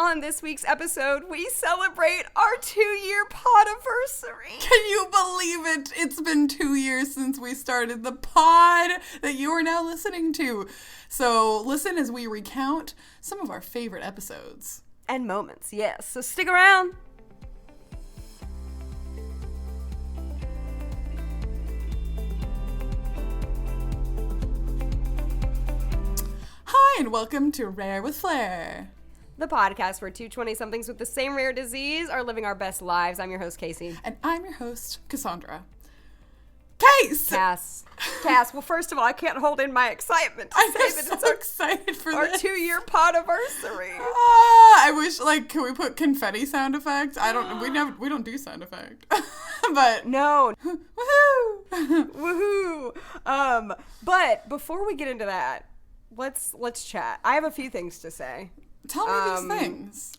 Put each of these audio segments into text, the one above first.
on this week's episode, we celebrate our 2-year podaversary. Can you believe it? It's been 2 years since we started the pod that you are now listening to. So listen as we recount some of our favorite episodes. And moments, yes. So stick around. Hi, and welcome to Rare with Flair, The podcast where two 20-somethings with the same rare disease are living our best lives. I'm your host, Casey. and I'm your host, Cassandra. Case! Cass. Well, first of all, I can't hold in my excitement to I'm say that it's so excited for our this. 2-year podaversary. I wish, can we put confetti sound effects? We don't do sound effect. But No. woohoo! Woohoo. But before we get into that, let's chat. I have a few things to say. Tell me these things.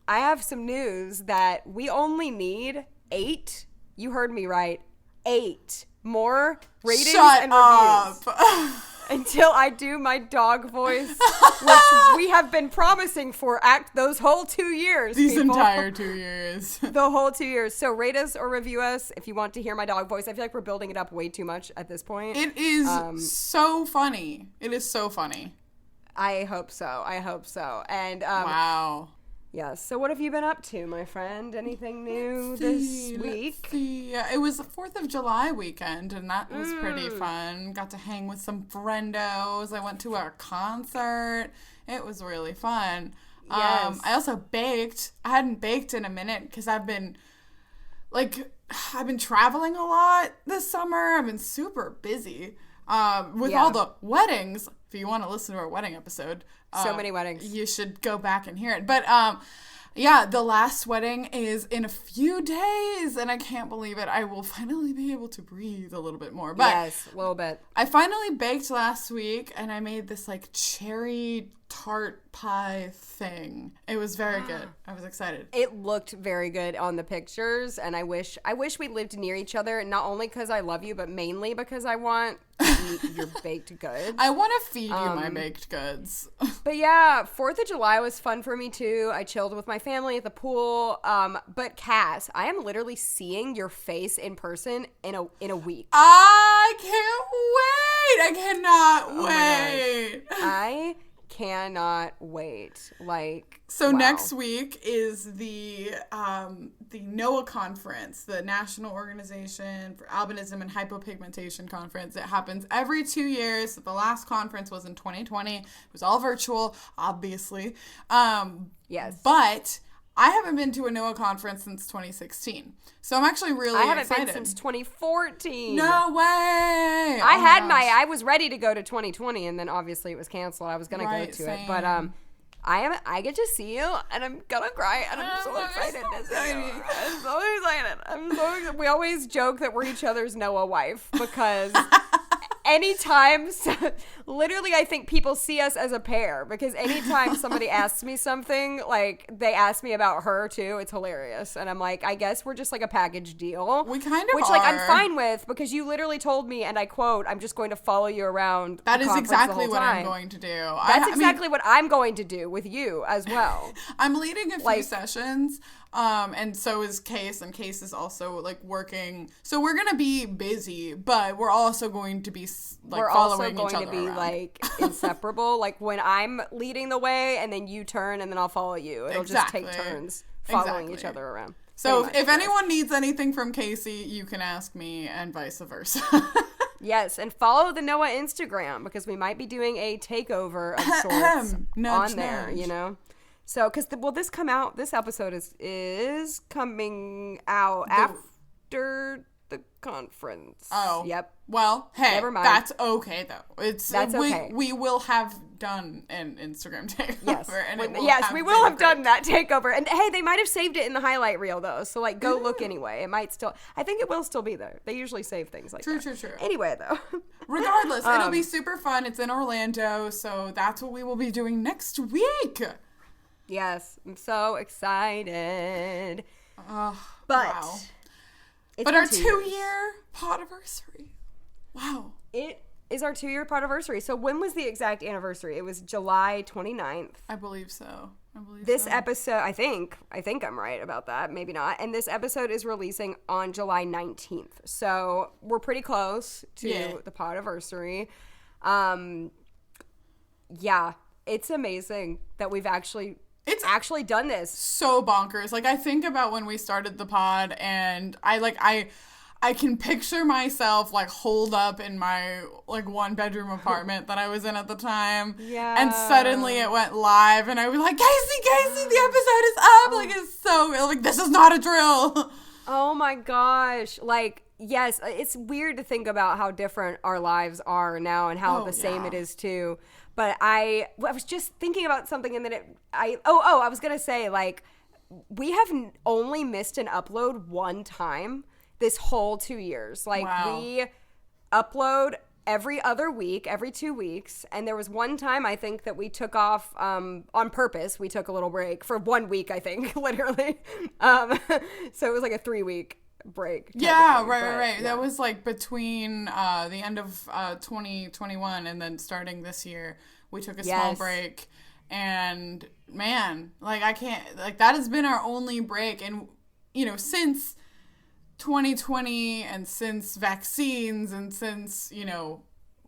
I have some news that we only need 8. You heard me right. 8 more ratings Shut and up. reviews until I do my dog voice, which we have been promising for those whole 2 years. These people. entire 2 years. The whole 2 years. So rate us or review us if you want to hear my dog voice. I feel like we're building it up way too much at this point. It is so funny. It is so funny. I hope so. And Wow. yes. So what have you been up to, my friend? Anything new this week? It was the 4th of July weekend, and that was pretty fun. Got to hang with some friendos. I went to a concert. It was really fun. Yes. I also baked. I hadn't baked in a minute because I've been traveling a lot this summer. I've been super busy with all the weddings. If you want to listen to our wedding episode, So many weddings. you should go back and hear it. But the last wedding is in a few days, and I can't believe it. I will finally be able to breathe a little bit more. But Yes, a little bit. I finally baked last week, and I made this cherry tart pie thing. It was very good. I was excited. It looked very good on the pictures, and I wish we lived near each other, not only because I love you, but mainly because I want to eat your baked goods. I want to feed you my baked goods. But yeah, 4th of July was fun for me too. I chilled with my family at the pool. But Cass, I am literally seeing your face in person in a week. I can't wait. I cannot wait. I cannot wait. So wow. next week is the NOAA conference, the National Organization for Albinism and Hypopigmentation conference. It happens every 2 years. The last conference was in 2020. It was all virtual, obviously. Yes. But I haven't been to a NOAA conference since 2016. So I'm actually really excited. I haven't been since 2014. No way. I was ready to go to 2020, and then obviously it was canceled. I was going to go to it. But I get to see you, and I'm going to cry, and I'm so excited to see you. I'm so excited. We always joke that we're each other's Noah wife, because anytime, literally, I think people see us as a pair, because anytime somebody asks me something, they ask me about her too, it's hilarious. And I'm like, I guess we're just a package deal. We kind of Which, are. I'm fine with, because you literally told me, and I quote, I'm just going to follow you around. That is exactly what I'm going to do. That's exactly what I'm going to do with you as well. I'm leading a few sessions, and so is Case, and Case is also working. So we're gonna be busy, but we're also going to be following each other around. We're also going to be inseparable. When I'm leading the way, and then you turn, and then I'll follow you. It'll just take turns following each other around. So if anyone needs anything from Casey, you can ask me, and vice versa. Yes, and follow the Noah Instagram, because we might be doing a takeover of sorts on there, you know? So, because, this episode is coming out after the conference. Oh. Yep. Well, hey, never mind. That's okay, though. That's okay. We will have done an Instagram takeover. Yes, and we will have done that takeover. And hey, they might have saved it in the highlight reel, though. So, go look anyway. It might still, I think it will still be there. They usually save things like that. True. Anyway, though. Regardless, it'll be super fun. It's in Orlando, so that's what we will be doing next week. Yes, I'm so excited. But wow. But our 2-year podaversary. Wow. It is our 2-year podaversary. So when was the exact anniversary? It was July 29th. I believe so. I believe this so. episode, I think I'm right about that. Maybe not. And this episode is releasing on July 19th. So we're pretty close to the podaversary. Yeah, it's amazing that we've actually done this. So bonkers. Like, I think about when we started the pod, and I can picture myself, like, holed up in my, like, one-bedroom apartment that I was in at the time. Yeah. And suddenly it went live, and I was like, Casey, the episode is up! Like, it's so, like, this is not a drill! Oh, my gosh. Like, yes, it's weird to think about how different our lives are now and how the same it is, too. But I was just thinking about something, and then I was going to say, like, we have only missed an upload one time this whole 2 years. Like, we upload every other week, every 2 weeks. And there was one time, I think, that we took off on purpose. We took a little break for 1 week, I think, literally. So it was like a 3-week break. Yeah, right. Yeah. That was like between the end of 2021 and then starting this year. We took a small break. And, man, like, I can't, like, that has been our only break. And, you know, since 2020 and since vaccines and since, you know,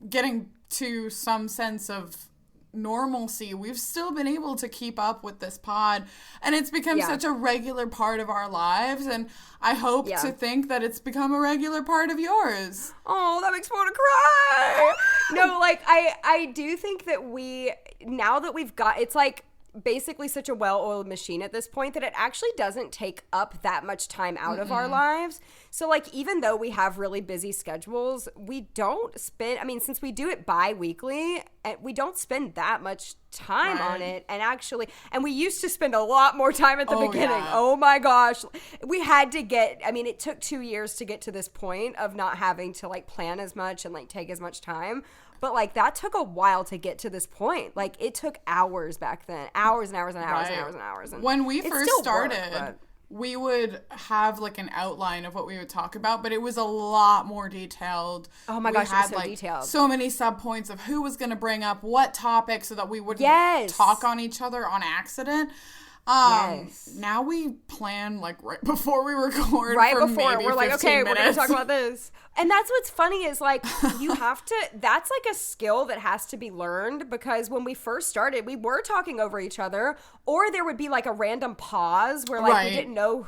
getting to some sense of normalcy, we've still been able to keep up with this pod, and it's become such a regular part of our lives, and I hope to think that it's become a regular part of yours. Oh, that makes me want to cry. No, like, I do think that now that we've got, it's like basically such a well-oiled machine at this point that it actually doesn't take up that much time out of our lives. So, like, even though we have really busy schedules, we don't spend, I mean, since we do it bi-weekly, we don't spend that much time on it. And we used to spend a lot more time at the beginning. Yeah. Oh my gosh. We had to it took 2 years to get to this point of not having to, like, plan as much and, like, take as much time. But, like, that took a while to get to this point. Like, it took hours back then. Hours and hours and hours and hours and hours. And when we first started, we would have, like, an outline of what we would talk about, but it was a lot more detailed. Oh, my gosh, it was so detailed. So many sub-points of who was going to bring up what topic so that we wouldn't talk on each other on accident. Now we plan, like, right before we record. Right before. We're like, okay, we're going to talk about this. And that's what's funny is, like, you have to, that's like a skill that has to be learned, because when we first started, we were talking over each other, or there would be, like, a random pause where, like, we didn't know.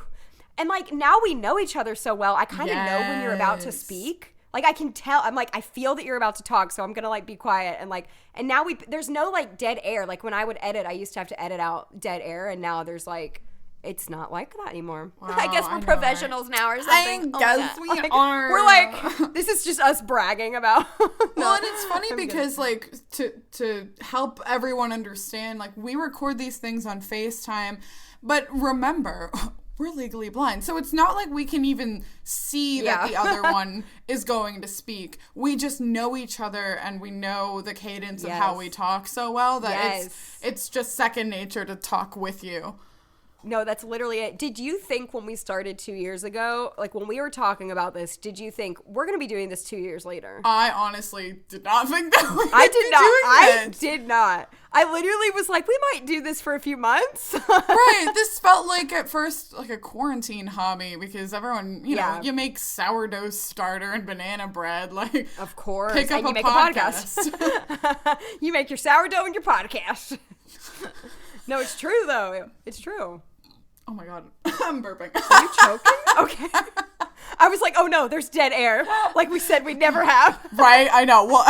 And, like, now we know each other so well, I kind of know when you're about to speak. Like, I can tell, I'm like, I feel that you're about to talk, so I'm going to, like, be quiet. And, like, and now there's no, like, dead air. Like, when I would edit, I used to have to edit out dead air, and now there's, like, it's not like that anymore. Wow, I guess we're professionals now or something. I guess we are. We're like, this is just us bragging about. Well, and it's funny because, like, to help everyone understand, like, we record these things on FaceTime, but remember, we're legally blind. So it's not like we can even see that the other one is going to speak. We just know each other, and we know the cadence of how we talk so well that it's just second nature to talk with you. No, that's literally it. Did you think when we started 2 years ago, like when we were talking about this, did you think we're going to be doing this 2 years later? I honestly did not think that we did not. I literally was like, we might do this for a few months. Right. This felt like at first like a quarantine hobby because everyone, you know, you make sourdough starter and banana bread. Like, of course. Pick up and you make podcast. a podcast. You make your sourdough and your podcast. No, it's true though. It's true. Oh my God. I'm burping. Are you choking? Okay. I was like, oh no, there's dead air. Like we said we'd never have. Right, I know. Well,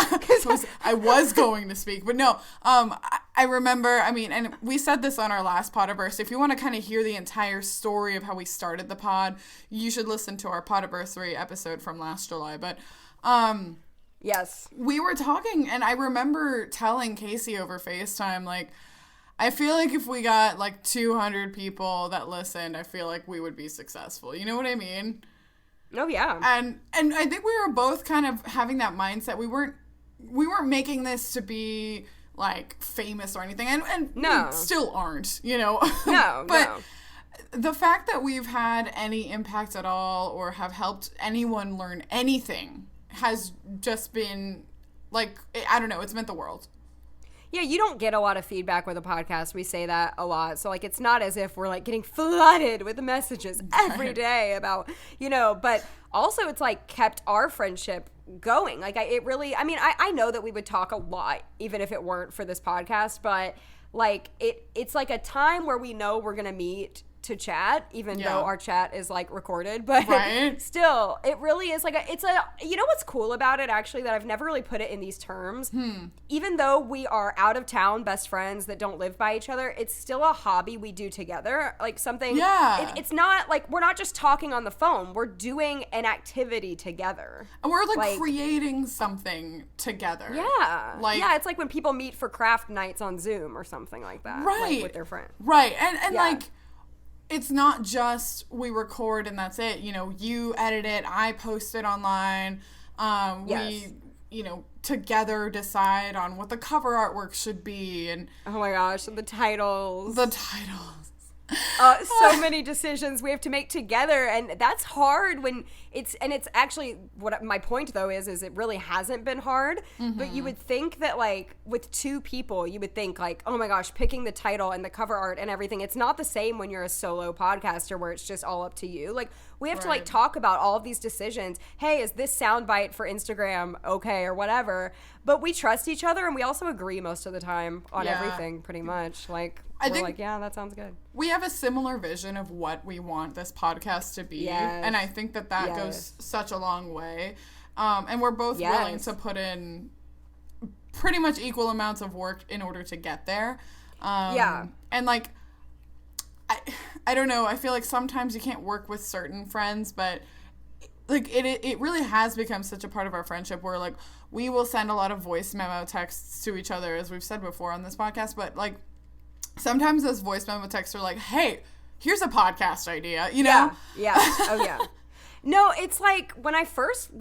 I was going to speak, but no. I remember, I mean, and we said this on our last Podaversary. If you want to kind of hear the entire story of how we started the pod, you should listen to our Podaversary episode from last July. But yes, we were talking, and I remember telling Casey over FaceTime, like, I feel like if we got like 200 people that listened, I feel like we would be successful. You know what I mean? Oh yeah. And I think we were both kind of having that mindset. We weren't making this to be like famous or anything. And no. We still aren't, you know. No, but the fact that we've had any impact at all or have helped anyone learn anything has just been like, I don't know, it's meant the world. Yeah, you don't get a lot of feedback with a podcast. We say that a lot. So, like, it's not as if we're, like, getting flooded with messages every day about, you know, but also it's, like, kept our friendship going. Like, I know that we would talk a lot, even if it weren't for this podcast, but, like, it's, like, a time where we know we're going to meet to chat, even though our chat is like recorded, but still, it really is like you know what's cool about it actually, that I've never really put it in these terms, even though we are out of town best friends that don't live by each other, it's still a hobby we do together, like something, it's not like, we're not just talking on the phone, we're doing an activity together. And we're like creating something together. Yeah. It's like when people meet for craft nights on Zoom or something like that. Right. Like with their friends. Right. And like, it's not just we record and that's it. You know, you edit it, I post it online. We, you know, together decide on what the cover artwork should be. And oh my gosh, the titles. So many decisions we have to make together, and that's hard when it's actually, what my point though is it really hasn't been hard, but you would think that, like, with two people, you would think like, oh my gosh, picking the title and the cover art and everything, it's not the same when you're a solo podcaster where it's just all up to you. Like, we have to like talk about all of these decisions. Hey, is this soundbite for Instagram okay, or whatever? But we trust each other, and we also agree most of the time on everything, pretty much. Like, we're like, yeah, that sounds good. We have a similar vision of what we want this podcast to be, and I think that goes such a long way. And we're both willing to put in pretty much equal amounts of work in order to get there. And like, I don't know, I feel like sometimes you can't work with certain friends, but like it really has become such a part of our friendship where like we will send a lot of voice memo texts to each other, as we've said before on this podcast, but like sometimes those voice memo texts are like, hey, here's a podcast idea, you know? No, it's like when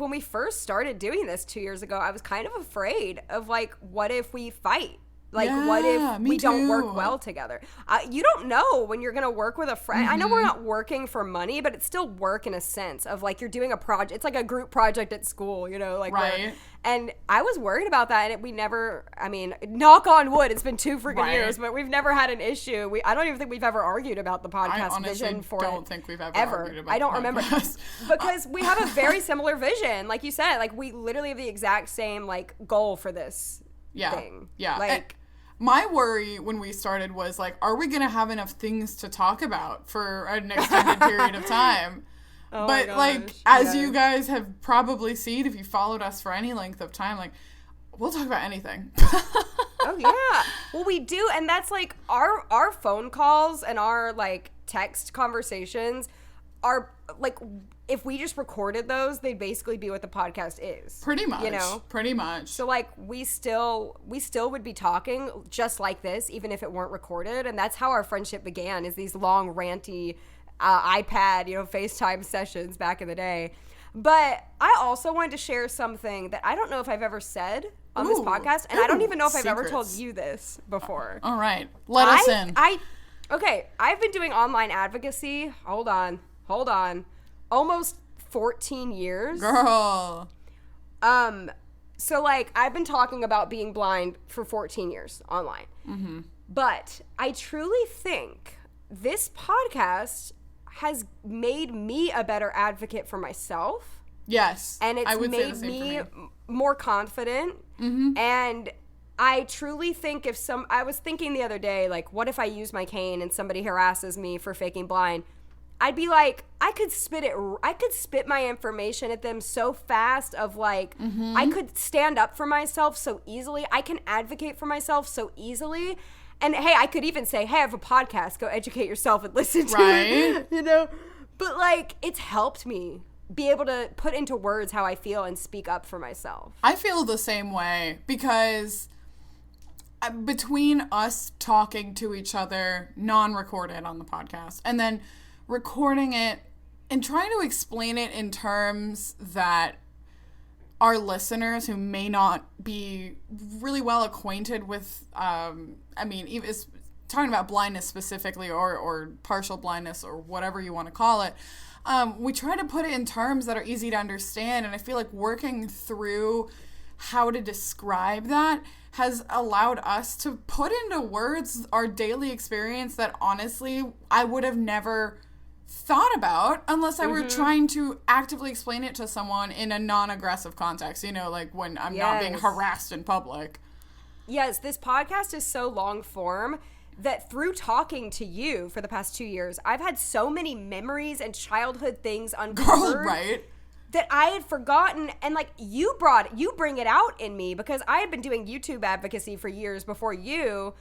we first started doing this 2 years ago, I was kind of afraid of like, what if we fight? Like, what if we don't work well together? You don't know when you're going to work with a friend. I know we're not working for money, but it's still work in a sense of like, you're doing a project. It's like a group project at school, you know, like, and I was worried about that. And we never, I mean, knock on wood, it's been 2 freaking years, but we've never had an issue. I don't even think we've ever argued about the podcast vision for it. I don't think we've ever argued about I don't remember. Because we have a very similar vision. Like you said, like we literally have the exact same like goal for this thing. Yeah. Like, my worry when we started was like, are we going to have enough things to talk about for an extended period of time? But like, as you guys have probably seen, if you followed us for any length of time, like, we'll talk about anything. Oh yeah. Well, we do. And that's like our phone calls and our like text conversations are like, if we just recorded those, they'd basically be what the podcast is. Pretty much. You know? Pretty much. So like we still would be talking just like this, even if it weren't recorded. And that's how our friendship began, is these long ranty iPad, you know, FaceTime sessions back in the day. But I also wanted to share something that I don't know if I've ever said on this podcast. And I don't even know if I've ever told you this before. All right. Let us in. Okay. I've been doing online advocacy. Hold on. Almost 14 years. Girl. So, like, I've been talking about being blind for 14 years online. But I truly think this podcast has made me a better advocate for myself. Yes. And it's made me more confident. And I truly think I was thinking the other day, like, what if I use my cane and somebody harasses me for faking blind? I'd be like, I could spit my information at them so fast of like, I could stand up for myself so easily. I can advocate for myself so easily. And hey, I could even say, hey, I have a podcast, go educate yourself and listen to it, you know? But like, it's helped me be able to put into words how I feel and speak up for myself. I feel the same way because between us talking to each other, non-recorded on the podcast, and then recording it and trying to explain it in terms that our listeners who may not be really well acquainted with, even talking about blindness specifically or partial blindness or whatever you want to call it, we try to put it in terms that are easy to understand. And I feel like working through how to describe that has allowed us to put into words our daily experience that honestly I would have never thought about unless I were trying to actively explain it to someone in a non-aggressive context, you know, like when I'm not being harassed in public. Yes, this podcast is so long form that through talking to you for the past 2 years, I've had so many memories and childhood things uncovered. Girl, right? That I had forgotten, and like you bring it out in me because I had been doing YouTube advocacy for years before you,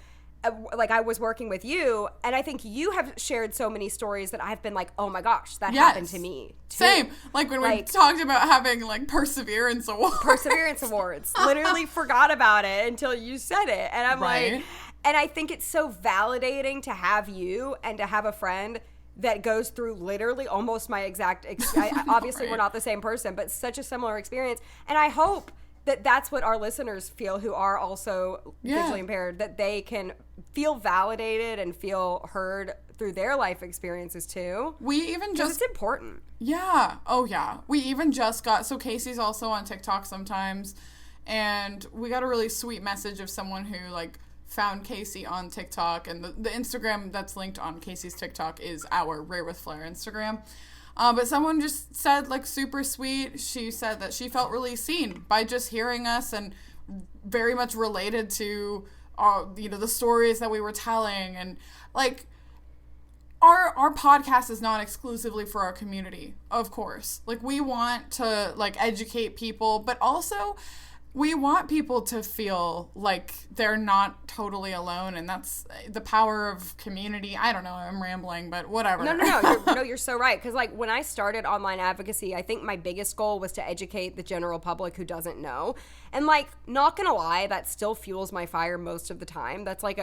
like I was working with you, and I think you have shared so many stories that I've been like, oh my gosh, that happened to me too. Same, like when we talked about having like perseverance awards. Literally forgot about it until you said it, and I'm like, and I think it's so validating to have you and to have a friend that goes through literally almost my exact obviously we're not the same person, but such a similar experience. And I hope that that's what our listeners feel who are also visually impaired, that they can feel validated and feel heard through their life experiences too. We even just... it's important. Yeah. Oh, yeah. We even just got... So Casey's also on TikTok sometimes, and we got a really sweet message of someone who, like, found Casey on TikTok, and the Instagram that's linked on Casey's TikTok is our Rare with Flair Instagram. But someone just said, like, super sweet, she said that she felt really seen by just hearing us and very much related to, you know, the stories that we were telling. And, like, our podcast is not exclusively for our community, of course. Like, we want to, like, educate people, but also... we want people to feel like they're not totally alone, and that's the power of community. I don't know, I'm rambling, but whatever. No, you're so right. Because, like, when I started online advocacy, I think my biggest goal was to educate the general public who doesn't know. And, like, not gonna lie, that still fuels my fire most of the time. That's like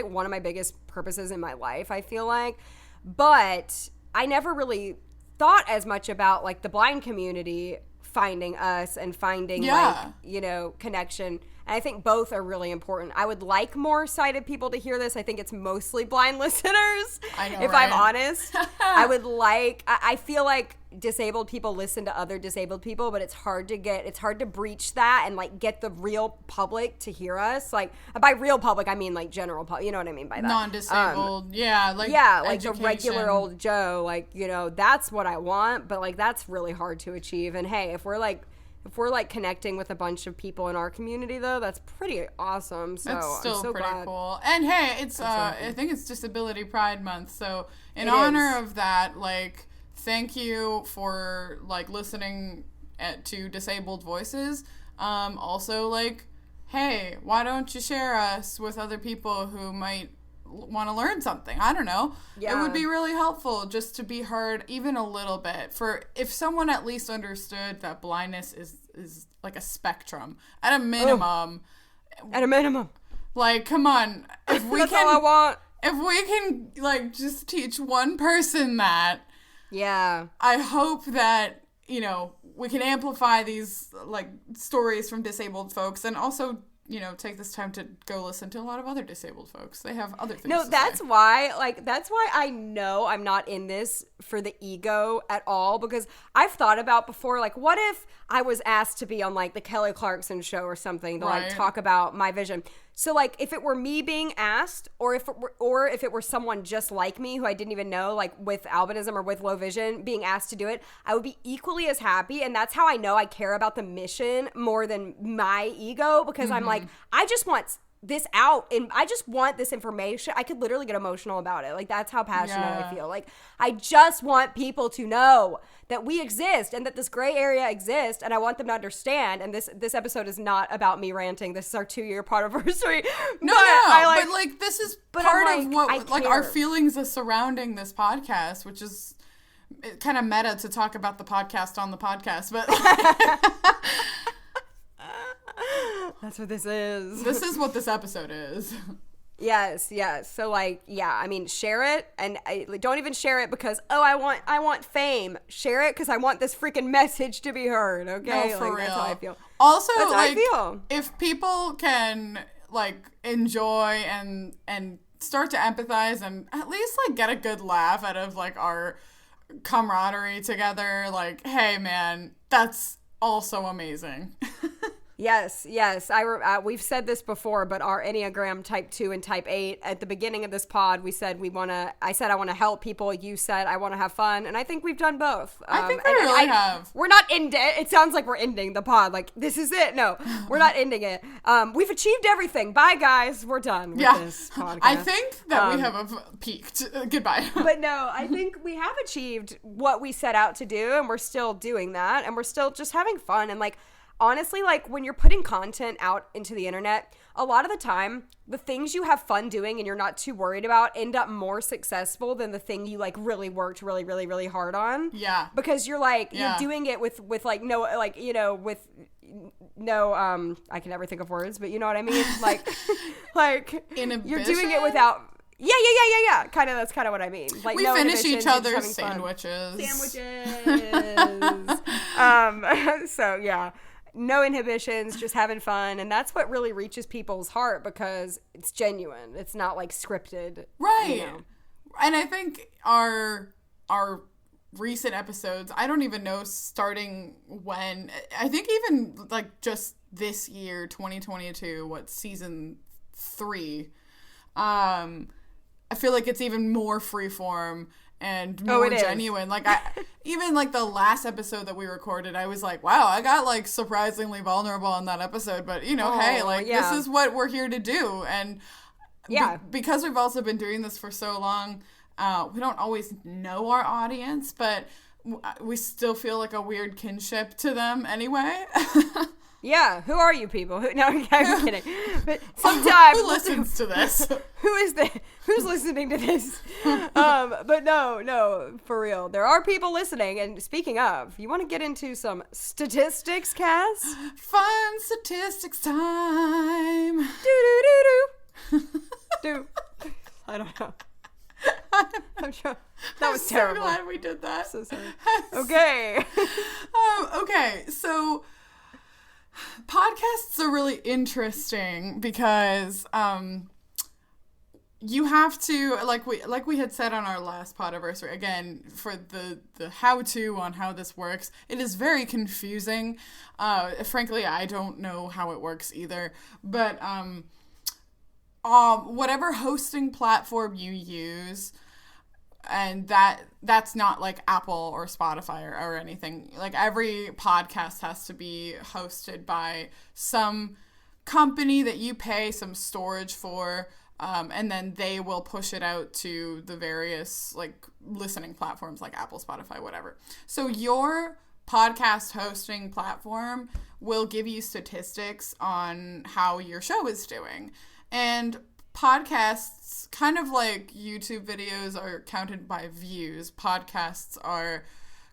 one of my biggest purposes in my life, I feel like. But I never really thought as much about, like, the blind community finding us and finding like, you know, connection. And I think both are really important. I would like more sighted people to hear this. I think it's mostly blind listeners. I know, if I'm honest. I feel like disabled people listen to other disabled people, but it's hard to breach that and like get the real public to hear us. Like by real public, I mean like general public. You know what I mean by that? Non-disabled, like the regular old Joe. Like, you know, that's what I want, but like that's really hard to achieve. And hey, if we're like connecting with a bunch of people in our community, though, that's pretty awesome. So that's still I'm so pretty glad. cool. And hey, it's I think it's Disability Pride Month, so in honor of that, like, thank you for like listening to disabled voices. Also, like, hey, why don't you share us with other people who might want to learn something? I don't know. It would be really helpful just to be heard even a little bit, for if someone at least understood that blindness is like a spectrum at a minimum. Like, come on, if we that's all I want. If we can like just teach one person that, I hope that, you know, we can amplify these like stories from disabled folks, and also, you know, take this time to go listen to a lot of other disabled folks. They have other things to say. That's why I know I'm not in this for the ego at all, because I've thought about before, like, what if I was asked to be on like the Kelly Clarkson show or something to like talk about my vision. So like if it were me being asked, or if it were someone just like me who I didn't even know, like with albinism or with low vision, being asked to do it, I would be equally as happy. And that's how I know I care about the mission more than my ego, because I'm like, I just want this out, and I just want this information. I could literally get emotional about it. Like, that's how passionate I feel. Like, I just want people to know that we exist and that this gray area exists, and I want them to understand. And this episode is not about me ranting. This is our 2-year podaversary. But this is part of what, like, our feelings surrounding this podcast, which is kind of meta to talk about the podcast on the podcast, but that's what this is. This is what this episode is. Yes. So, like, I mean, share it, and don't even share it because, I want fame. Share it because I want this freaking message to be heard, okay? No, for real. That's how I feel. Also, that's like, how I feel. If people can, like, enjoy and start to empathize and at least, like, get a good laugh out of, like, our camaraderie together, like, hey, man, that's also amazing. Yes. We've said this before, but our Enneagram type 2 and type 8, at the beginning of this pod, we said I said I want to help people. You said I want to have fun. And I think we've done both. I think we really have. We're not ending it. It sounds like we're ending the pod. Like, this is it. No, we're not ending it. We've achieved everything. Bye, guys. We're done with this podcast. I think that we have peaked. Goodbye. But no, I think we have achieved what we set out to do, and we're still doing that. And we're still just having fun. And like, honestly, like when you're putting content out into the internet, a lot of the time, the things you have fun doing and you're not too worried about end up more successful than the thing you like really worked really, really, really hard on. Yeah. Because you're like, you're doing it with like no, like, you know, with no, I can never think of words, but you know what I mean? Like inhibition? You're doing it without. Yeah. That's kind of what I mean. Like, we no finish each other's sandwiches. Fun. So yeah. No inhibitions, just having fun. And that's what really reaches people's heart because it's genuine. It's not like scripted. Right. You know? And I think our recent episodes, I don't even know starting when, I think even like just this year, 2022, season 3, I feel like it's even more freeform and more genuine. Like even like the last episode that we recorded, I was like, wow, I got like surprisingly vulnerable in that episode, but you know, this is what we're here to do. And because we've also been doing this for so long, we don't always know our audience, but we still feel like a weird kinship to them anyway. Yeah, who are you people? No, I'm kidding. But sometimes who listens to this? Who's listening to this? But no, for real. There are people listening. And speaking of, you want to get into some statistics, Cass? Fun statistics time. Do. I don't know. I'm sure. That was terrible. I'm so glad we did that. So sorry. Okay. Okay, so podcasts are really interesting because you have to, like we had said on our last podaversary, again, for the how-to on how this works, it is very confusing. Frankly, I don't know how it works either, but whatever hosting platform you use, and that's not like Apple or Spotify or anything. Like every podcast has to be hosted by some company that you pay some storage for, and then they will push it out to the various like listening platforms like Apple, Spotify, whatever. So your podcast hosting platform will give you statistics on how your show is doing. And podcasts, kind of like YouTube videos, are counted by views. Podcasts are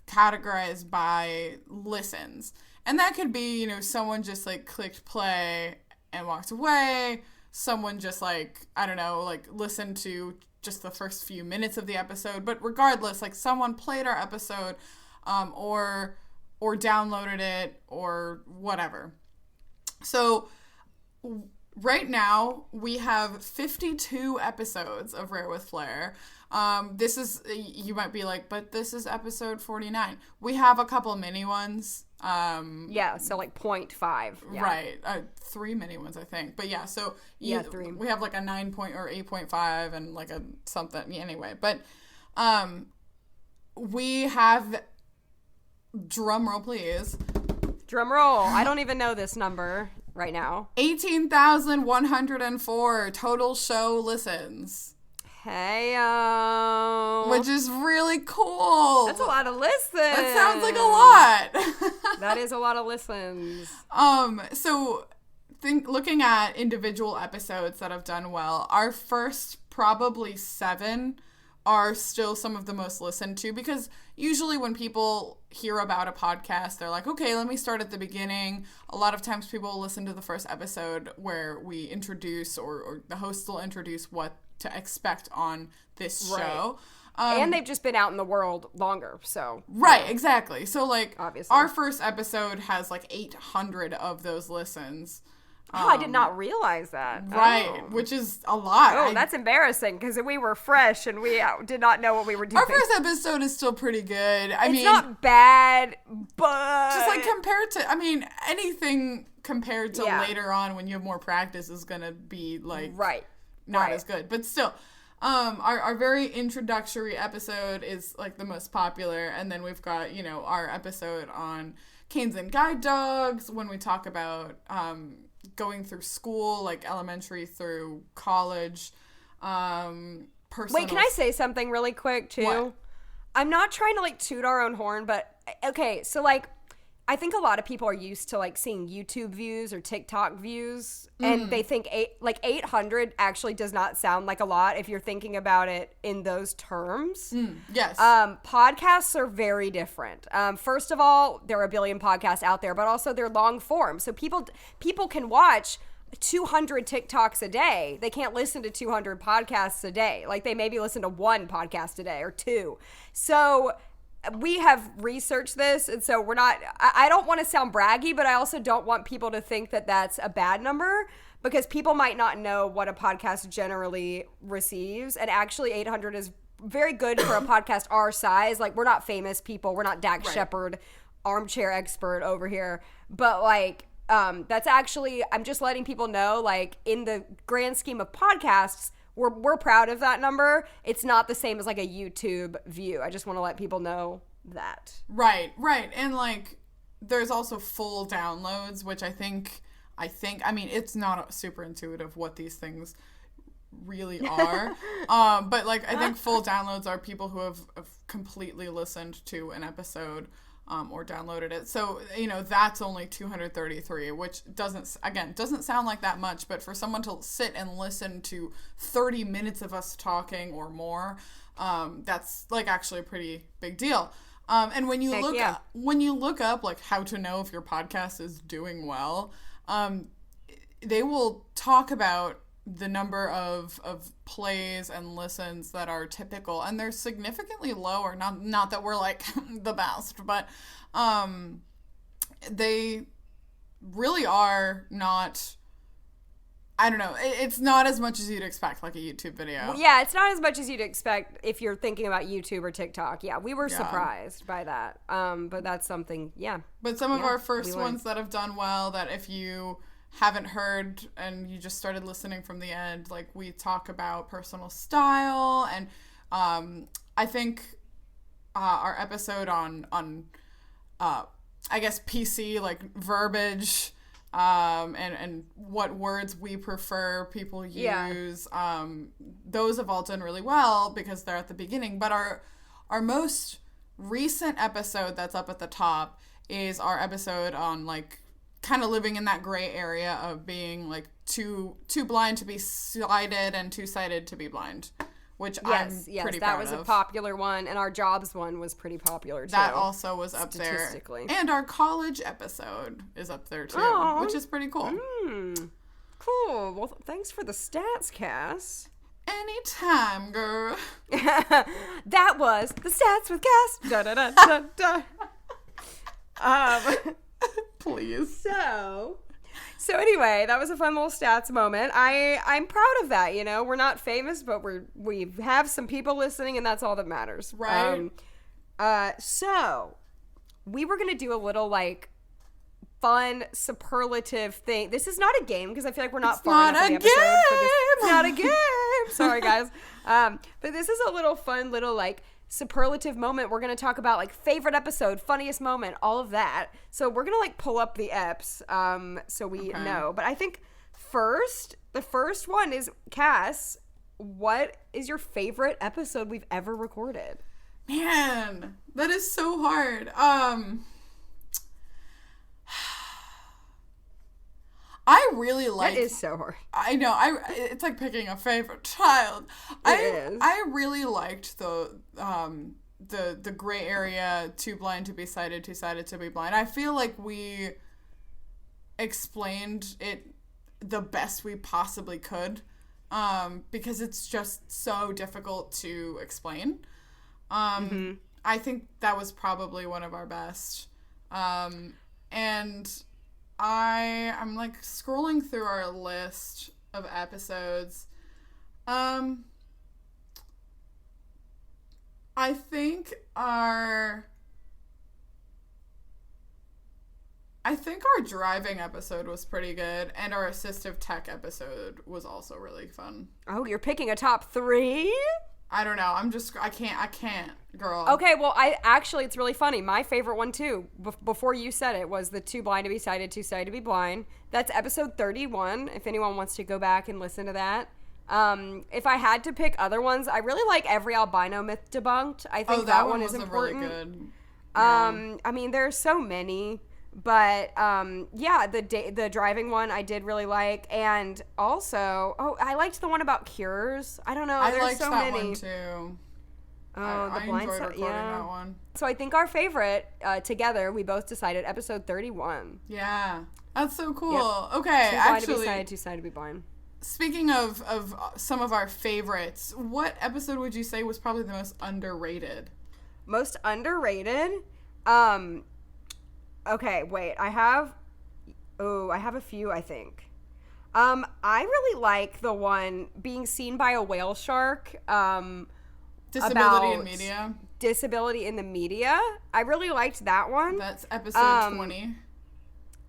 categorized by listens. And that could be, you know, someone just like clicked play and walked away. Someone just like, I don't know, like listened to just the first few minutes of the episode. But regardless, like someone played our episode or downloaded it or whatever. So right now, we have 52 episodes of Rare with Flair. This is, you might be like, but this is episode 49. We have a couple mini ones. So like 0.5. Yeah. Right. 3 mini ones, I think. But yeah, so 3. We have like a 9 point or 8.5 and like a something. Anyway, but we have, drum roll please. Drum roll. I don't even know this number right now. 18,104 total show listens. Hey-o. Which is really cool. That's a lot of listens. That sounds like a lot. That is a lot of listens. So looking at individual episodes that have done well, our first probably 7 are still some of the most listened to, because usually when people hear about a podcast, they're like, okay, let me start at the beginning. A lot of times people will listen to the first episode where we introduce or the host will introduce what to expect on this show. And they've just been out in the world longer, so. Right, exactly. So, like, obviously, our first episode has, like, 800 of those listens. Oh, I did not realize that. Right, which is a lot. Oh, that's embarrassing because we were fresh and we did not know what we were doing. Our first episode is still pretty good. It's not bad, but... Just like compared to, anything compared to later on when you have more practice is going to be like... Not as good. But still, our very introductory episode is like the most popular. And then we've got, our episode on canes and guide dogs when we talk about... going through school, like elementary through college, personal... Wait, can I say something really quick, too? What? I'm not trying to, toot our own horn, but, okay, so, I think a lot of people are used to, seeing YouTube views or TikTok views, and they think, 800 actually does not sound like a lot if you're thinking about it in those terms. Yes. Podcasts are very different. First of all, there are a billion podcasts out there, but also they're long form. So people can watch 200 TikToks a day. They can't listen to 200 podcasts a day. They maybe listen to one podcast a day or two. So... we have researched this, and so we're not... I don't want to sound braggy, but I also don't want people to think that that's a bad number, because people might not know what a podcast generally receives, and actually 800 is very good for a podcast our size. We're not famous people. We're not Dak Shepard, armchair expert over here. But, that's actually... I'm just letting people know, in the grand scheme of podcasts... We're proud of that number. It's not the same as a YouTube view. I just want to let people know that. Right. And there's also full downloads, which I think, it's not super intuitive what these things really are. But I think full downloads are people who have completely listened to an episode or downloaded it. So, that's only 233, which doesn't sound like that much, but for someone to sit and listen to 30 minutes of us talking or more, that's actually a pretty big deal. And when you look up how to know if your podcast is doing well, they will talk about the number of plays and listens that are typical, and they're significantly lower. Not that we're the best, but they really are not. I don't know. It's not as much as you'd expect, like a YouTube video. Well, yeah, it's not as much as you'd expect if you're thinking about YouTube or TikTok. Yeah, we were surprised by that. But that's something. Yeah. But some of our first ones that have done well, that if you haven't heard and you just started listening from the end, we talk about personal style, and I think our episode on I guess PC, verbiage, and what words we prefer people use, those have all done really well because they're at the beginning. But our most recent episode that's up at the top is our episode on kind of living in that gray area of being too blind to be sighted and too sighted to be blind, which I'm pretty proud of. That was a popular one, and our jobs one was pretty popular too. That also was up there. And our college episode is up there too, which is pretty cool. Cool. Well, thanks for the stats, Cass. Anytime, girl. That was the stats with Cass. Da da da da da. Please. So anyway, that was a fun little stats moment. I'm proud of that. We're not famous, but we have some people listening, and that's all that matters. Right. So we were gonna do a little fun superlative thing. This is not a game because I feel like we're not far enough in the episode. It's not a game. Sorry, guys. But this is a little fun little superlative moment. We're going to talk about favorite episode, funniest moment, all of that. So we're going to pull up the eps so we know. But I think the first one is, Cass, what is your favorite episode we've ever recorded? Man, that is so hard. I really like... That is so hard. I know. It's like picking a favorite child. It is. I really liked the gray area, too blind to be sighted, too sighted to be blind. I feel like we explained it the best we possibly could, because it's just so difficult to explain. I think that was probably one of our best. And I'm like scrolling through our list of episodes. I think our driving episode was pretty good, and our assistive tech episode was also really fun. Oh, you're picking a top 3? I don't know. I can't, girl. Okay, well, it's really funny. My favorite one, too, before you said it, was the Too Blind to Be Sighted, Too Sighted to Be Blind. That's episode 31, if anyone wants to go back and listen to that. If I had to pick other ones, I really like Every Albino Myth Debunked. I think that one is important. Really good. Yeah. I mean, there's so many, but yeah, the driving one I did really like, and also, I liked the one about cures. I don't know, there's liked so that many. One too. The blind enjoyed recording that one. So I think our favorite together, we both decided episode 31. Yeah, that's so cool. Yep. Okay, Too blind to be sighted, too sighted to be blind. Speaking of some of our favorites, what episode would you say was probably the most underrated? Most underrated? Okay, wait. I have a few, I think. I really like the one being seen by a whale shark. Disability in media. Disability in the media. I really liked that one. That's episode 20.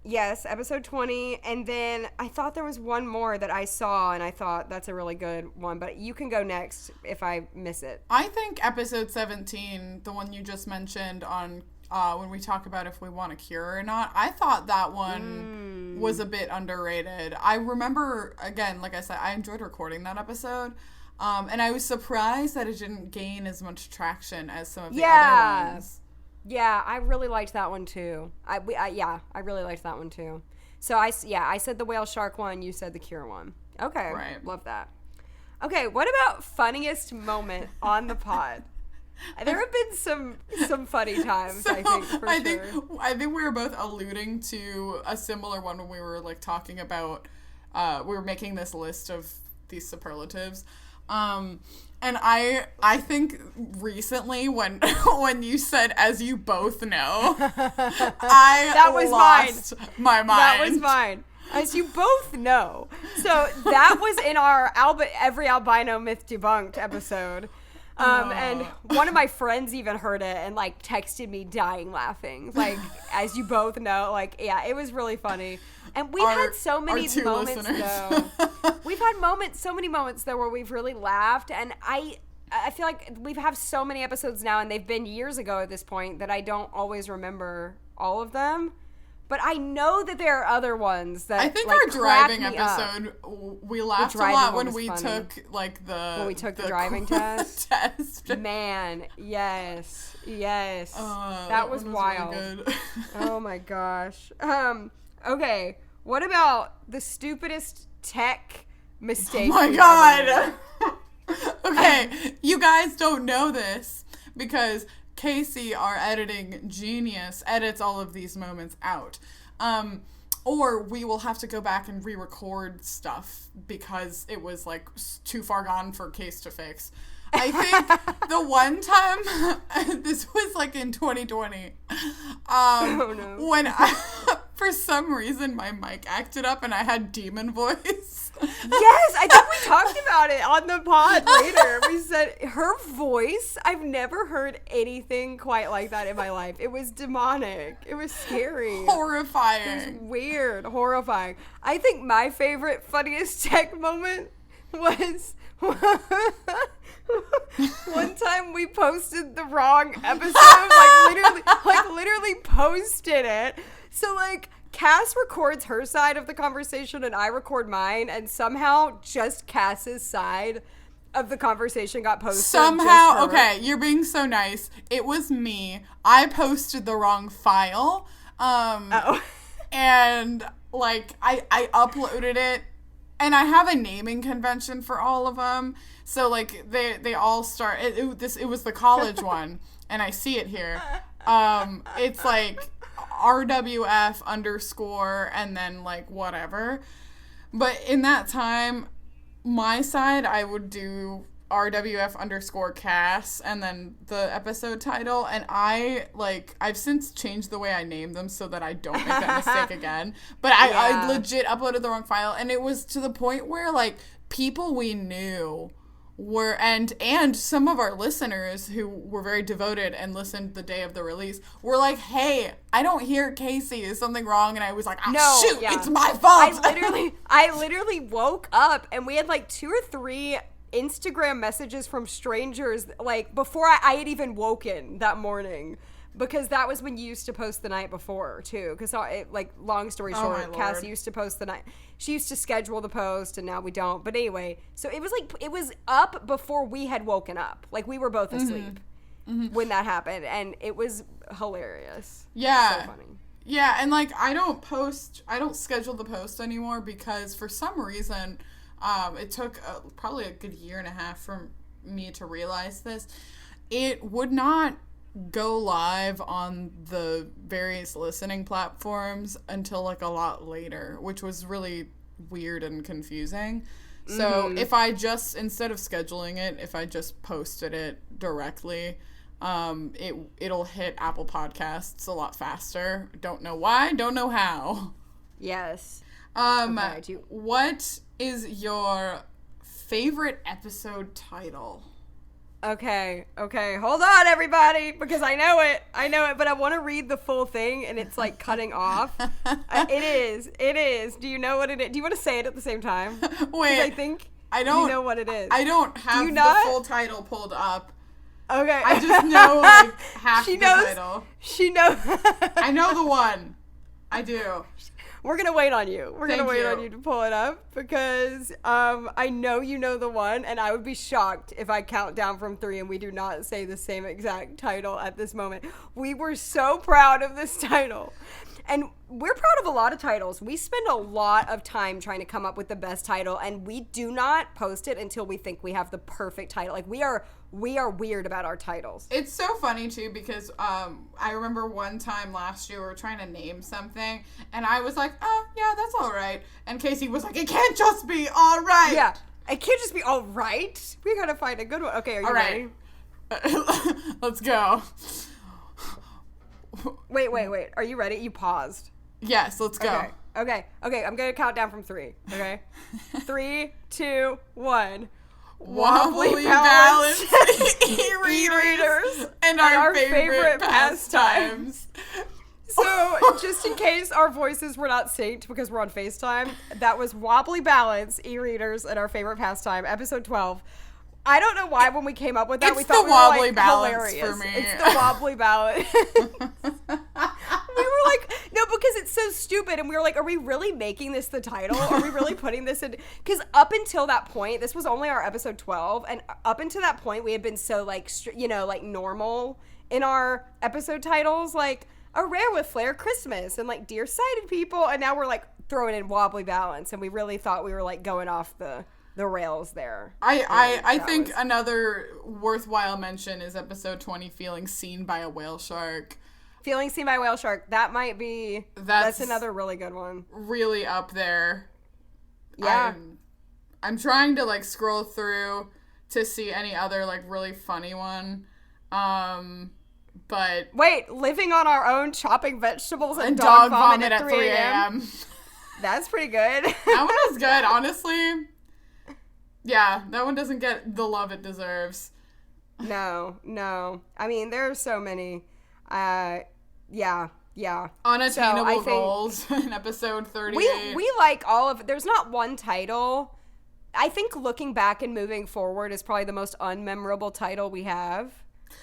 Yes, episode 20. And then I thought there was one more that I saw, and I thought that's a really good one. But you can go next if I miss it. I think episode 17, the one you just mentioned on when we talk about if we want a cure or not, I thought that one was a bit underrated. I remember, again, like I said, I enjoyed recording that episode. And I was surprised that it didn't gain as much traction as some of the other ones. Yeah, I really liked that one too. I really liked that one too. So I said the whale shark one, you said the cure one. Okay, right. Love that. Okay, what about funniest moment on the pod? There have been some funny times, I think, for sure. I think we were both alluding to a similar one when we were like talking about we were making this list of these superlatives. And I think recently when you said, as you both know, I lost my mind. That was mine. As you both know. So that was in our Every Albino Myth Debunked episode. And one of my friends even heard it and like texted me dying laughing. Like, as you both know, like, yeah, it was really funny. And we've had so many moments though. We've had so many moments though where we've really laughed, and I feel like we have so many episodes now, and they've been years ago at this point that I don't always remember all of them. But I know that there are other ones that I think like, our driving episode, we laughed a lot when we took the driving test. test. Man, yes. That was wild. Really good. Oh my gosh. Okay, what about the stupidest tech mistake? Oh my god. Okay, you guys don't know this because Casey, our editing genius, edits all of these moments out. Or we will have to go back and re-record stuff because it was like too far gone for Case to fix. I think the one time, this was like in 2020, when for some reason my mic acted up and I had demon voice. Yes, I think we talked about it on the pod later. We said her voice, I've never heard anything quite like that in my life. It was demonic. It was scary. Horrifying. It was weird. Horrifying. I think my favorite, funniest tech moment was one time we posted the wrong episode, literally posted it. So like Cass records her side of the conversation and I record mine, and somehow just Cass's side of the conversation got posted. Somehow, okay, you're being so nice. It was me. I posted the wrong file. And like I uploaded it. And I have a naming convention for all of them. So, like, they all start... It was the college one, and I see it here. It's, like, RWF _ and then, like, whatever. But in that time, my side, I would do RWF_Cass and then the episode title, and I've since changed the way I name them so that I don't make that mistake again. But I legit uploaded the wrong file, and it was to the point where like people we knew were and some of our listeners who were very devoted and listened the day of the release were like, "Hey, I don't hear Casey. Is something wrong?" And I was like, it's my fault. I literally woke up and we had like 2 or 3 Instagram messages from strangers like before I had even woken that morning, because that was when you used to post the night before too, because like long story short, Cassie used to post the night, she used to schedule the post, and now we don't. But anyway, so it was up before we had woken up, like we were both asleep when that happened, and it was hilarious. So funny. Yeah, and like I don't schedule the post anymore because for some reason it took probably a good year and a half for me to realize this. It would not go live on the various listening platforms until like a lot later, which was really weird and confusing. So if I just, instead of scheduling it, if I just posted it directly, it'll hit Apple Podcasts a lot faster. Don't know why, don't know how. Yes. What is your favorite episode title? Okay, hold on, everybody, because I know it, but I want to read the full thing, and it's, like, cutting off. It is. Do you know what it is? Do you want to say it at the same time? Wait. I think I don't, you know what it is. I don't have the full title pulled up. Okay. I just know, like, half the title. She knows. I know the one. I do. We're going to wait on you. We're going to wait on you to pull it up because I know you know the one, and I would be shocked if I count down from 3 and we do not say the same exact title at this moment. We were so proud of this title. And we're proud of a lot of titles. We spend a lot of time trying to come up with the best title, and we do not post it until we think we have the perfect title. Like, we are weird about our titles. It's so funny, too, because I remember one time last year we were trying to name something, and I was like, oh, yeah, that's all right. And Casey was like, it can't just be all right. Yeah, it can't just be all right. We gotta find a good one. Okay, are you ready? Let's go. Wait. Are you ready? You paused. Yes, let's go. Okay. I'm going to count down from 3. Okay? 3, 2, 1. Wobbly balance e-readers and our favorite pastimes. So, just in case our voices were not synced because we're on FaceTime, that was Wobbly Balance, e-readers, and our favorite pastime, episode 12. I don't know why when we came up with that, we thought we were like hilarious. For me. It's the wobbly balance. We were like, no, because it's so stupid. And we were like, are we really making this the title? Are we really putting this in? Because up until that point, this was only our episode 12. And up until that point, we had been so like, like normal in our episode titles, like A Rare with Flair Christmas and like Dear Sighted People. And now we're like throwing in wobbly balance. And we really thought we were like going off the rails there. I think another worthwhile mention is episode 20, Feeling Seen by a Whale Shark. Feeling Seen by a Whale Shark. That might be... That's another really good one. Really up there. Yeah. I'm trying to, like, scroll through to see any other, like, really funny one. But... Wait, living on our own, chopping vegetables and dog vomit at 3 a.m. That's pretty good. That one was good, honestly. Yeah, that one doesn't get the love it deserves. No. I mean, there are so many. Yeah. Unattainable goals in episode 38. We like all of it. There's not one title. I think looking back and moving forward is probably the most unmemorable title we have.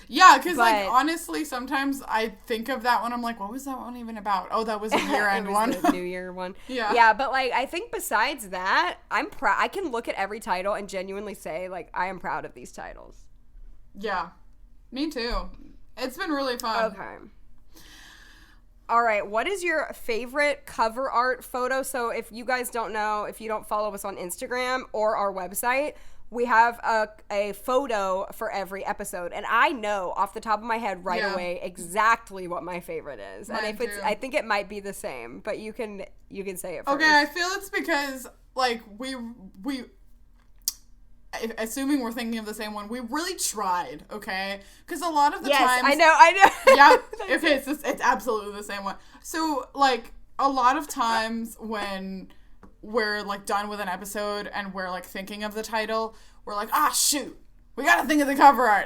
Yeah, because, like, honestly, sometimes I think of that one. I'm like, what was that one even about? Oh, that was a year-end one. The New Year one. Yeah, but, like, I think besides that, I'm proud. I can look at every title and genuinely say, like, I am proud of these titles. Yeah, me too. It's been really fun. Okay. All right, what is your favorite cover art photo? So if you guys don't know, if you don't follow us on Instagram or our website, we have a photo for every episode, and I know off the top of my head away exactly what my favorite is. Mine and too. I think it might be the same, but you can say it first. Okay, I feel it's because like we assuming we're thinking of the same one, we really tried, okay? Because a lot of the times... Yes, I know. Yeah, okay, it's absolutely the same one. So, like, a lot of times when we're, like, done with an episode and we're, like, thinking of the title, we're like, shoot, we gotta think of the cover art.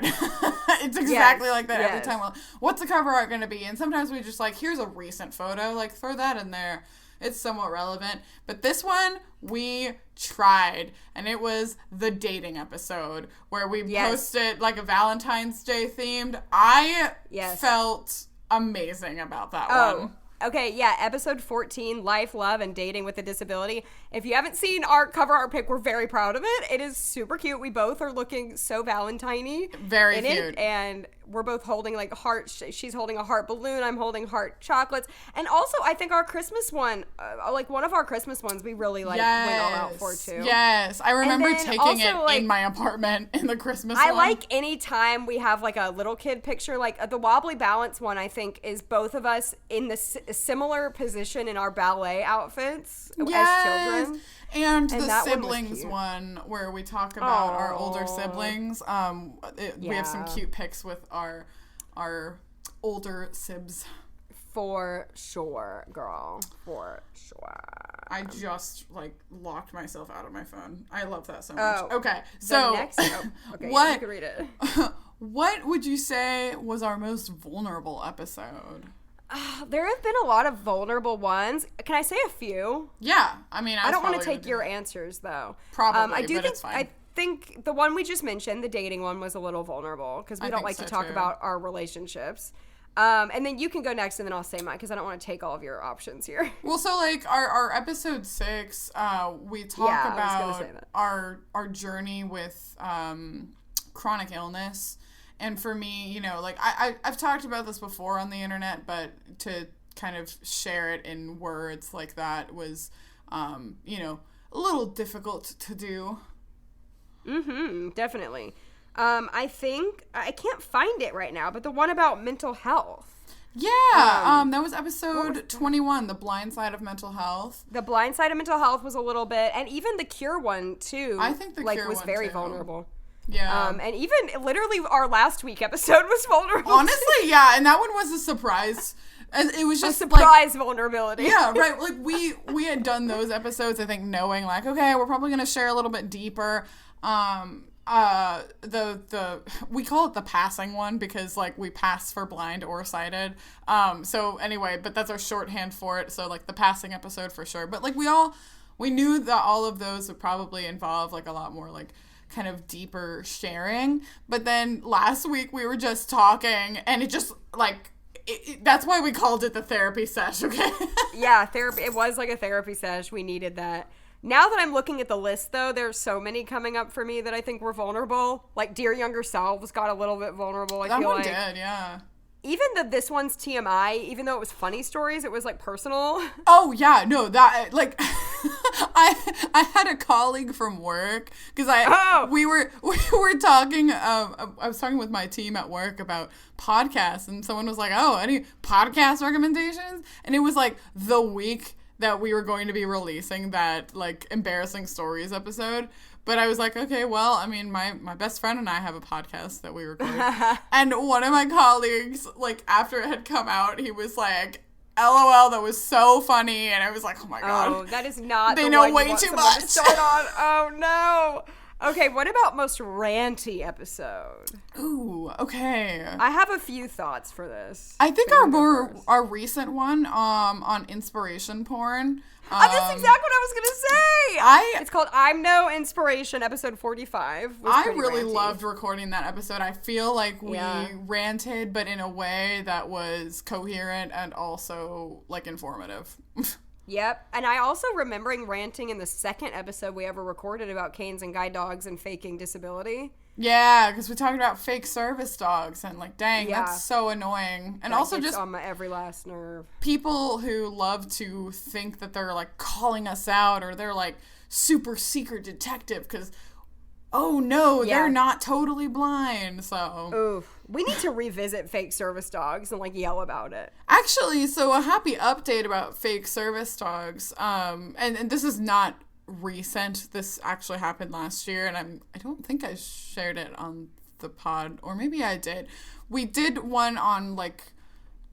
It's exactly like that every time. Well, what's the cover art gonna be? And sometimes we just, like, here's a recent photo, like, throw that in there. It's somewhat relevant. But this one, we tried. And it was the dating episode where we posted, like, a Valentine's Day themed. I felt amazing about that one. Okay, yeah, episode 14, Life, Love, and Dating with a Disability. If you haven't seen our cover art pic, we're very proud of it. It is super cute. We both are looking so Valentine-y. Very cute. It, and we're both holding, like, heart. She's holding a heart balloon. I'm holding heart chocolates. And also, I think our Christmas one, like, one of our Christmas ones, we really, like, went all out for, too. Yes. I remember taking also, it in my apartment in the Christmas one. I like any time we have, like, a little kid picture. Like, the Wobbly Balance one, I think, is both of us in the similar position in our ballet outfits as children. And the siblings one where we talk about our older siblings. We have some cute pics with our older sibs. For sure, girl. For sure. I just, like, locked myself out of my phone. I love that so much. Okay, so you can read it. What would you say was our most vulnerable episode? There have been a lot of vulnerable ones. Can I say a few? Yeah. I mean, I don't want to take your answers, though. Probably, but it's fine. I think the one we just mentioned, the dating one, was a little vulnerable because we don't like to talk about our relationships. And then you can go next, and then I'll say mine because I don't want to take all of your options here. Well, so, like, our episode 6, we talk about our journey with chronic illness. And for me, you know, like, I've talked about this before on the internet, but to kind of share it in words like that was, you know, a little difficult to do. Definitely. I think, I can't find it right now, but the one about mental health. Yeah, that was episode 21, The Blind Side of Mental Health. The Blind Side of Mental Health was a little bit, and even the Cure one, too. I think the Cure was one, very too. vulnerable. Yeah. And even literally our last week episode was vulnerable. Honestly, yeah, and that one was a surprise. And it was just a surprise vulnerability. Yeah, right. Like we had done those episodes, I think, knowing like, okay, we're probably gonna share a little bit deeper. We call it the passing one because like we pass for blind or sighted. So anyway, but that's our shorthand for it. So like the passing episode for sure. But like we knew that all of those would probably involve like a lot more like kind of deeper sharing. But then last week we were just talking and it just like that's why we called it the therapy sesh, okay? Yeah, therapy. It was like a therapy sesh. We needed that. Now that I'm looking at the list, though, there's so many coming up for me that I think were vulnerable. Like Dear Younger Selves got a little bit vulnerable, I feel like. That one did, yeah. Even this one's TMI, even though it was funny stories, it was like personal. Oh yeah, no, that like I had a colleague from work because we were talking. I was talking with my team at work about podcasts, and someone was like, "Oh, any podcast recommendations?" And it was like the week that we were going to be releasing that like embarrassing stories episode. But I was like, okay, well, I mean, my best friend and I have a podcast that we record. And one of my colleagues, like, after it had come out, he was like, LOL, that was so funny. And I was like, oh, my God. Oh, that is not they know way too much. To start on. Oh, no. Okay, what about most ranty episode? Ooh, okay. I have a few thoughts for this. I think our recent one on inspiration porn. That's exactly what I was gonna say. It's called I'm No Inspiration, episode 45. I really loved recording that episode. I feel like we ranted, but in a way that was coherent and also like informative. Yep. And I also remembering ranting in the second episode we ever recorded about canes and guide dogs and faking disability. Yeah, because we talked about fake service dogs and like, dang, that's so annoying. And that also gets just on my every last nerve. People who love to think that they're like calling us out or they're like super secret detective because, oh no, they're not totally blind. So oof. We need to revisit fake service dogs and like yell about it. Actually, so a happy update about fake service dogs. And this is not recent. This actually happened last year, and I don't think I shared it on the pod, or maybe I did. We did one on like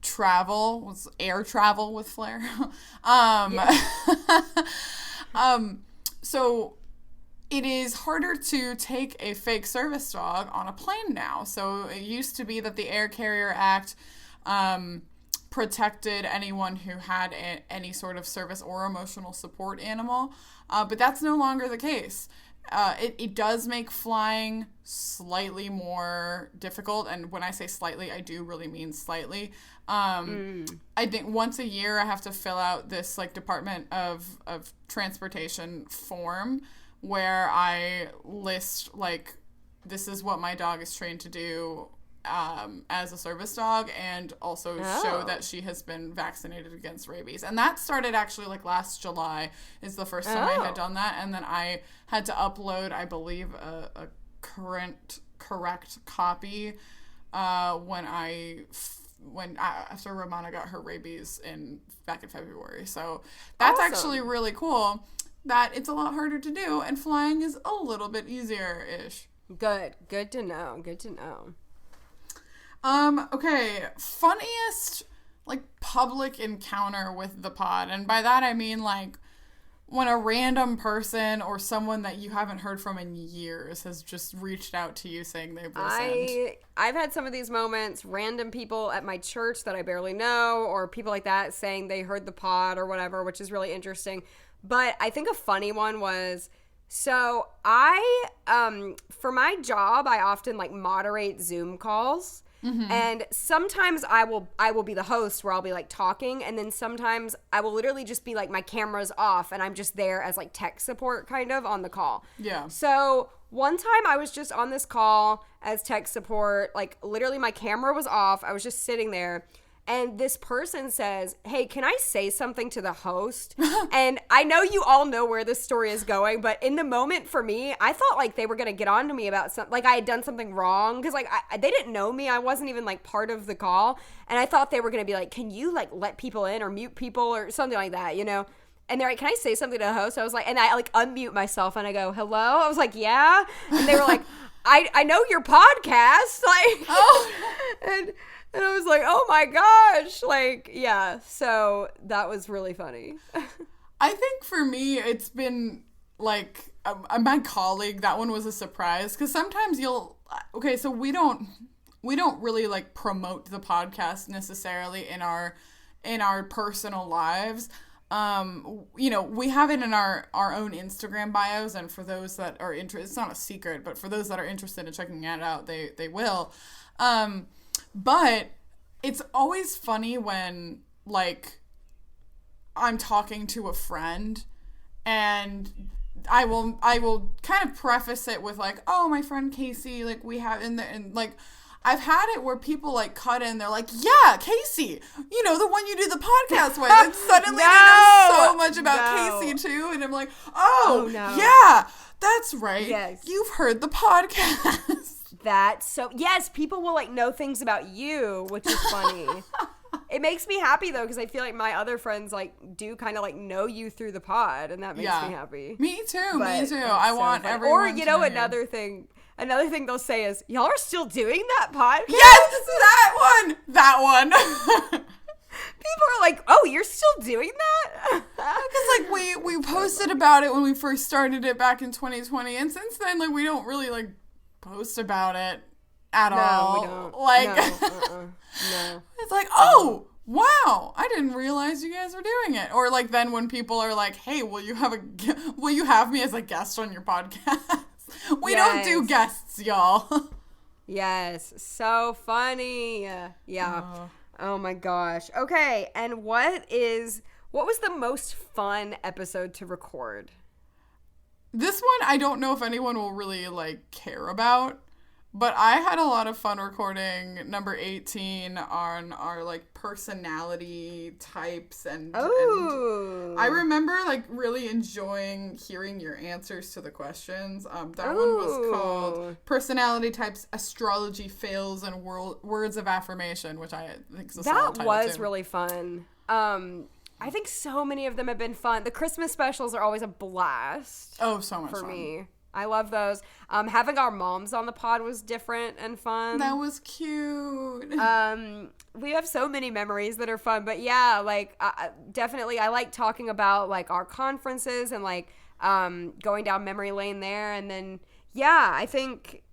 travel, was air travel with Flair. So it is harder to take a fake service dog on a plane now. So it used to be that the Air Carrier Act protected anyone who had any sort of service or emotional support animal, but that's no longer the case. It does make flying slightly more difficult, and when I say slightly, I do really mean slightly. I think once a year I have to fill out this like Department of Transportation form where I list like, this is what my dog is trained to do as a service dog, and also show that she has been vaccinated against rabies. And that started actually like last July is the first time I had done that. And then I had to upload, I believe, a correct copy after Ramona got her rabies back in February. So that's actually really cool that it's a lot harder to do, and flying is a little bit easier-ish. Good to know. Good to know. Okay, funniest, like, public encounter with the pod. And by that I mean, like, when a random person or someone that you haven't heard from in years has just reached out to you saying they've listened. I've had some of these moments, random people at my church that I barely know, or people like that saying they heard the pod or whatever, which is really interesting. But I think a funny one was, so I, for my job, I often, like, moderate Zoom calls. Mm-hmm. And sometimes I will be the host where I'll be like talking, and then sometimes I will literally just be like, my camera's off and I'm just there as like tech support kind of on the call. Yeah. So one time I was just on this call as tech support, like literally my camera was off. I was just sitting there. And this person says, hey, can I say something to the host? And I know you all know where this story is going, but in the moment for me, I thought like they were going to get on to me about something, like I had done something wrong. Because like they didn't know me. I wasn't even like part of the call. And I thought they were going to be like, can you like let people in or mute people or something like that, you know? And they're like, can I say something to the host? I was like, and I like unmute myself and I go, hello? I was like, yeah. And they were like, I know your podcast. Like, oh. And I was like, oh my gosh, like, yeah, so that was really funny. I think for me, it's been, like, my colleague, that one was a surprise, because sometimes so we don't really, like, promote the podcast necessarily in our personal lives. You know, we have it in our own Instagram bios, and for those that are interested, it's not a secret, but for those that are interested in checking it out, they will. But it's always funny when, like, I'm talking to a friend and I will kind of preface it with, like, oh, my friend Casey, like, we have and like, I've had it where people, like, cut in, they're like, yeah, Casey, you know, the one you do the podcast with. And suddenly they know so much about Casey, too. And I'm like, oh, yeah, that's right. Yes. You've heard the podcast. That's so, yes, people will like know things about you, which is funny. It makes me happy though, because I feel like my other friends like do kind of like know you through the pod, and that makes me happy. Me too. I want everyone. Or you know, another thing they'll say is, y'all are still doing that podcast? Yes, that one. People are like, oh, you're still doing that? Because like we posted about it when we first started it back in 2020, and since then like we don't really like post about it at all. We don't. Like, no. It's like, oh, wow, I didn't realize you guys were doing it. Or like then when people are like, hey, will you have me as a guest on your podcast? We don't do guests, y'all. Yes, so funny. Yeah. Oh my gosh. Okay, and what was the most fun episode to record? This one, I don't know if anyone will really, like, care about, but I had a lot of fun recording number 18 on our, like, personality types, and I remember, like, really enjoying hearing your answers to the questions. That one was called Personality Types, Astrology Fails, and Words of Affirmation, which I think is a solid title, That was too. really fun. I think so many of them have been fun. The Christmas specials are always a blast. Oh, so much for fun. me. I love those. Having our moms on the pod was different and fun. That was cute. We have so many memories that are fun, but yeah, like definitely I like talking about like our conferences and like going down memory lane there, and then I think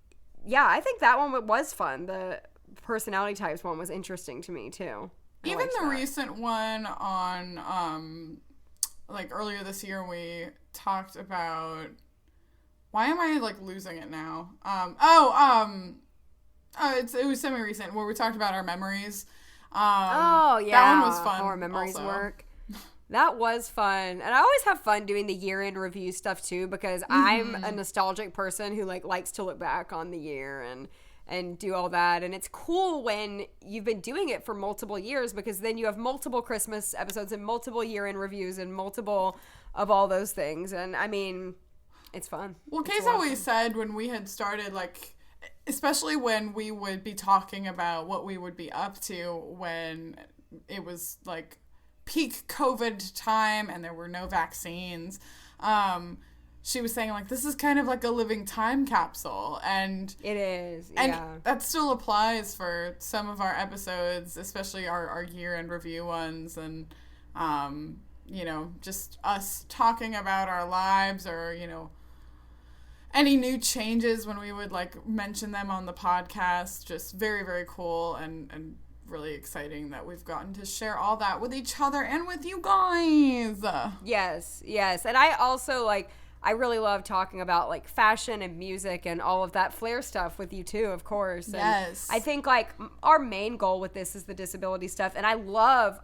that one was fun. The personality types one was interesting to me too. Even the recent one on like earlier this year, we talked about. Why am I like losing it now? It was semi-recent where we talked about our memories. That one was fun. How our memories also. work. That was fun. And I always have fun doing the year-end review stuff too, because I'm a nostalgic person who like likes to look back on the year and do all that. And it's cool when you've been doing it for multiple years, because then you have multiple Christmas episodes and multiple year-end reviews and multiple of all those things. And I mean, it's fun. Well, Kay's always said when we had started, like, especially when we would be talking about what we would be up to when it was like peak COVID time and there were no vaccines, she was saying like, this is kind of like a living time capsule. And it is. And that still applies for some of our episodes, especially our year-end review ones. And, you know, just us talking about our lives, or, you know, any new changes when we would like mention them on the podcast. Just very, very cool and really exciting that we've gotten to share all that with each other and with you guys. Yes. And I also I really love talking about like fashion and music and all of that flair stuff with you too, of course. And yes. I think like our main goal with this is the disability stuff, and I love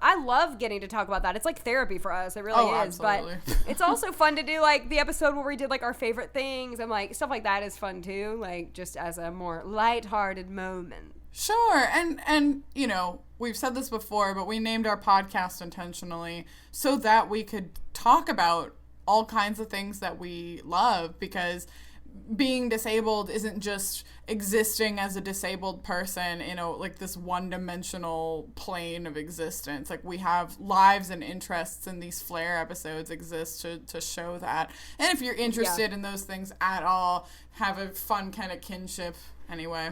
getting to talk about that. It's like therapy for us. It really is. Absolutely. But it's also fun to do like the episode where we did like our favorite things, and like stuff like that is fun too, like just as a more lighthearted moment. Sure. And you know, we've said this before, but we named our podcast intentionally so that we could talk about all kinds of things that we love, because being disabled isn't just existing as a disabled person in a like this one-dimensional plane of existence. Like, we have lives and interests, and these Flair episodes exist to show that. And if you're interested in those things at all, have a fun kind of kinship anyway.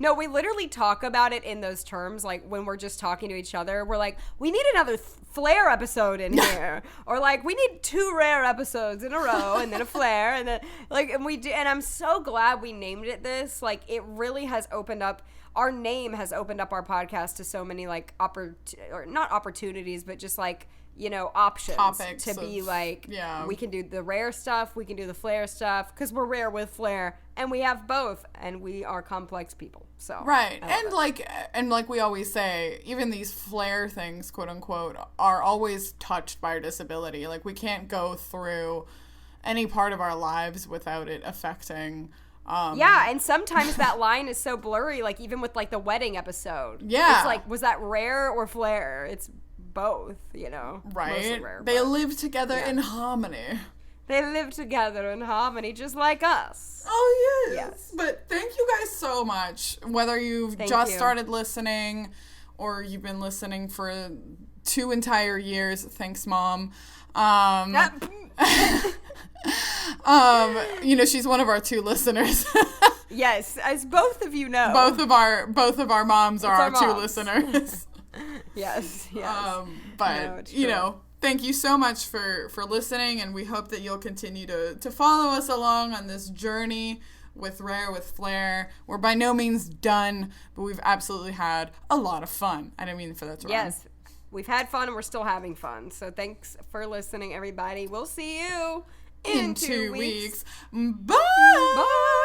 No, we literally talk about it in those terms, like when we're just talking to each other. We're like, we need another Flair episode in here, or like we need 2 Rare episodes in a row, and then a Flair, and then like, and we do. And I'm so glad we named it this. Like, it really has opened up. Our name has opened up our podcast to so many like or not opportunities, but just like, you know, options. Topics to be like, we can do the Rare stuff, we can do the Flair stuff, because we're rare with flair, and we have both, and we are complex people. So right. And like we always say, even these Flair things, quote unquote, are always touched by our disability. Like, we can't go through any part of our lives without it affecting. And sometimes that line is so blurry, like even with like the wedding episode. Yeah. It's like, was that Rare or Flair? It's both, you know. Right. Rare, they live together in harmony. They live together in harmony, just like us. Oh, yes. But thank you guys so much. Whether you've started listening or you've been listening for 2 entire years. Thanks, Mom. You know, she's one of our 2 listeners. Yes, as both of you know. Both of our moms are our 2 listeners. Yes. But, you know, thank you so much for listening, and we hope that you'll continue to follow us along on this journey with Rare with Flair. We're by no means done, but we've absolutely had a lot of fun. I didn't mean for that to rhyme. Yes, we've had fun, and we're still having fun. So thanks for listening, everybody. We'll see you in 2 weeks. Bye! Bye!